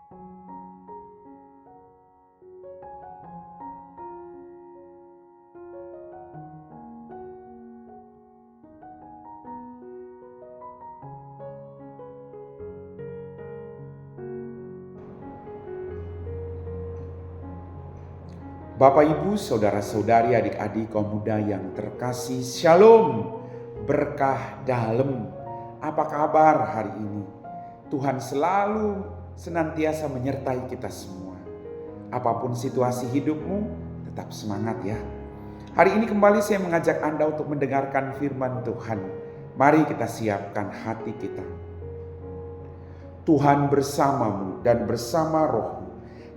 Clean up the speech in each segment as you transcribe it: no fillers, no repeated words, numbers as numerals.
Bapak, Ibu, saudara-saudari, adik-adik kaum muda yang terkasih, Shalom, berkah dalam. Apa kabar hari ini? Tuhan selalu senantiasa menyertai kita semua. Apapun situasi hidupmu, tetap semangat ya. Hari ini kembali saya mengajak Anda untuk mendengarkan firman Tuhan. Mari kita siapkan hati kita. Tuhan bersamamu dan bersama rohmu.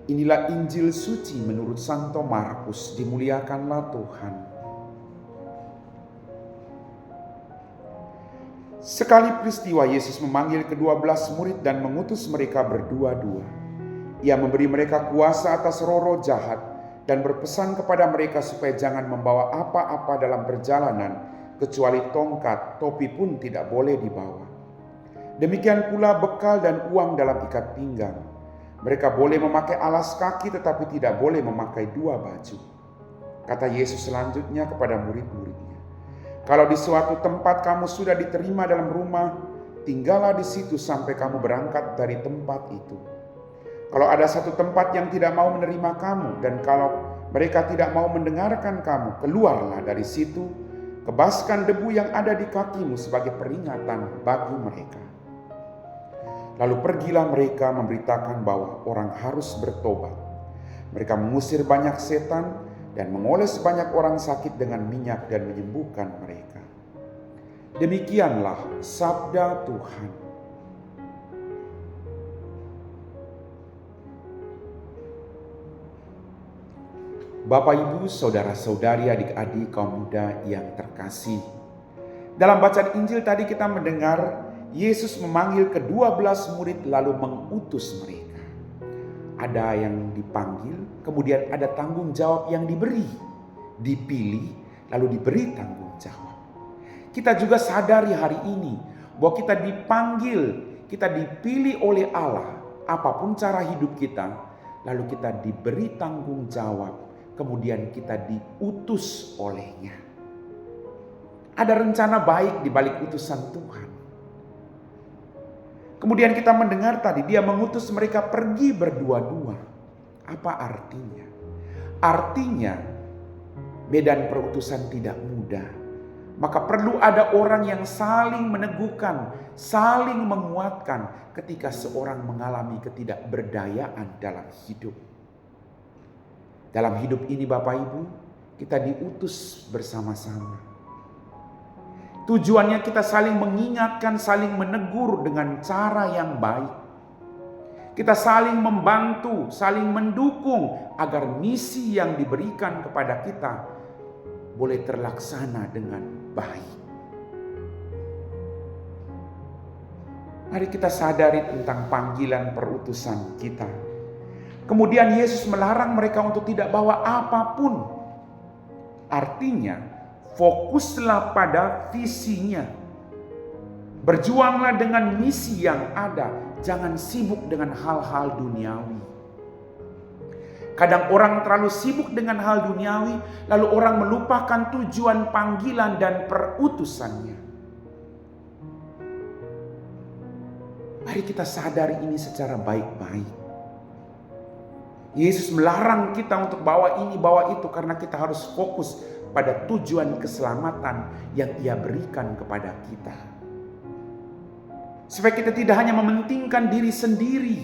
Inilah Injil suci menurut Santo Markus, dimuliakanlah Tuhan. Sekali peristiwa Yesus memanggil ke-12 murid dan mengutus mereka berdua-dua. Ia memberi mereka kuasa atas roh-roh jahat dan berpesan kepada mereka supaya jangan membawa apa-apa dalam perjalanan kecuali tongkat, topi pun tidak boleh dibawa. Demikian pula bekal dan uang dalam ikat pinggang. Mereka boleh memakai alas kaki tetapi tidak boleh memakai 2 baju. Kata Yesus selanjutnya kepada murid-muridnya, kalau di suatu tempat kamu sudah diterima dalam rumah, tinggallah di situ sampai kamu berangkat dari tempat itu. Kalau ada satu tempat yang tidak mau menerima kamu, dan kalau mereka tidak mau mendengarkan kamu, keluarlah dari situ, kebaskan debu yang ada di kakimu sebagai peringatan bagi mereka. Lalu pergilah mereka memberitakan bahwa orang harus bertobat. Mereka mengusir banyak setan dan mengoles banyak orang sakit dengan minyak dan menyembuhkan mereka. Demikianlah sabda Tuhan. Bapak, Ibu, saudara-saudari, adik-adik kaum muda yang terkasih. Dalam bacaan Injil tadi kita mendengar Yesus memanggil ke-12 murid lalu mengutus mereka. Ada yang dipanggil, kemudian ada tanggung jawab yang diberi. Dipilih, lalu diberi tanggung jawab. Kita juga sadari hari ini bahwa kita dipanggil, kita dipilih oleh Allah. Apapun cara hidup kita, lalu kita diberi tanggung jawab, kemudian kita diutus olehnya. Ada rencana baik di balik utusan Tuhan. Kemudian kita mendengar tadi dia mengutus mereka pergi berdua-dua. Apa artinya? Artinya medan perutusan tidak mudah. Maka perlu ada orang yang saling meneguhkan, saling menguatkan ketika seorang mengalami ketidakberdayaan dalam hidup. Dalam hidup ini Bapak Ibu, kita diutus bersama-sama. Tujuannya kita saling mengingatkan, saling menegur dengan cara yang baik. Kita saling membantu, saling mendukung agar misi yang diberikan kepada kita boleh terlaksana dengan baik. Mari kita sadari tentang panggilan perutusan kita. Kemudian Yesus melarang mereka untuk tidak bawa apapun. Artinya, fokuslah pada visinya. Berjuanglah dengan misi yang ada. Jangan sibuk dengan hal-hal duniawi. Kadang orang terlalu sibuk dengan hal duniawi, lalu orang melupakan tujuan panggilan dan perutusannya. Mari kita sadari ini secara baik-baik. Yesus melarang kita untuk bawa ini, bawa itu, karena kita harus fokus pada tujuan keselamatan yang Ia berikan kepada kita. Supaya kita tidak hanya mementingkan diri sendiri.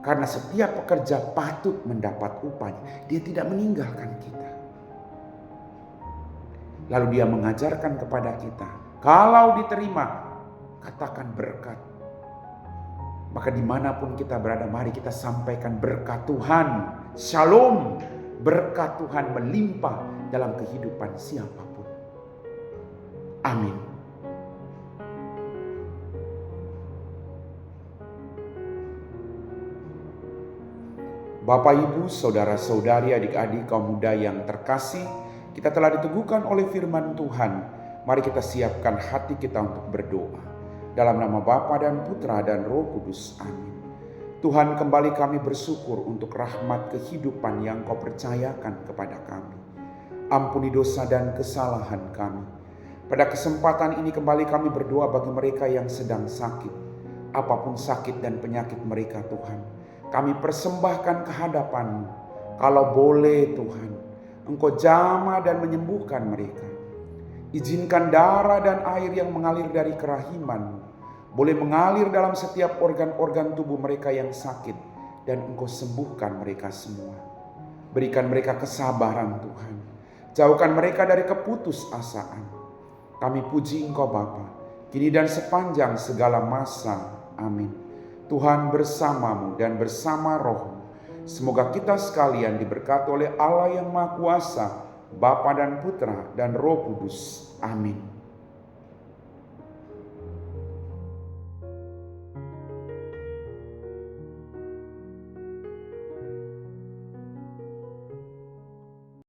Karena setiap pekerja patut mendapat upahnya. Dia tidak meninggalkan kita. Lalu Dia mengajarkan kepada kita, kalau diterima, katakan berkat. Maka dimanapun kita berada, mari kita sampaikan berkat Tuhan. Shalom. Berkat Tuhan melimpah dalam kehidupan siapapun. Amin. Bapak, Ibu, saudara-saudari, adik-adik kaum muda yang terkasih, kita telah diteguhkan oleh firman Tuhan. Mari kita siapkan hati kita untuk berdoa. Dalam nama Bapa dan Putra dan Roh Kudus. Amin. Tuhan, kembali kami bersyukur untuk rahmat kehidupan yang Kau percayakan kepada kami. Ampuni dosa dan kesalahan kami. Pada kesempatan ini kembali kami berdoa bagi mereka yang sedang sakit. Apapun sakit dan penyakit mereka Tuhan, kami persembahkan kehadapan-Mu. Kalau boleh Tuhan, Engkau jamah dan menyembuhkan mereka. Izinkan darah dan air yang mengalir dari kerahiman-Mu boleh mengalir dalam setiap organ-organ tubuh mereka yang sakit, dan Engkau sembuhkan mereka semua. Berikan mereka kesabaran Tuhan. Jauhkan mereka dari keputusasaan. Kami puji Engkau Bapa, kini dan sepanjang segala masa. Amin. Tuhan bersamamu dan bersama rohmu. Semoga kita sekalian diberkati oleh Allah yang Maha Kuasa, Bapa dan Putra dan Roh Kudus. Amin.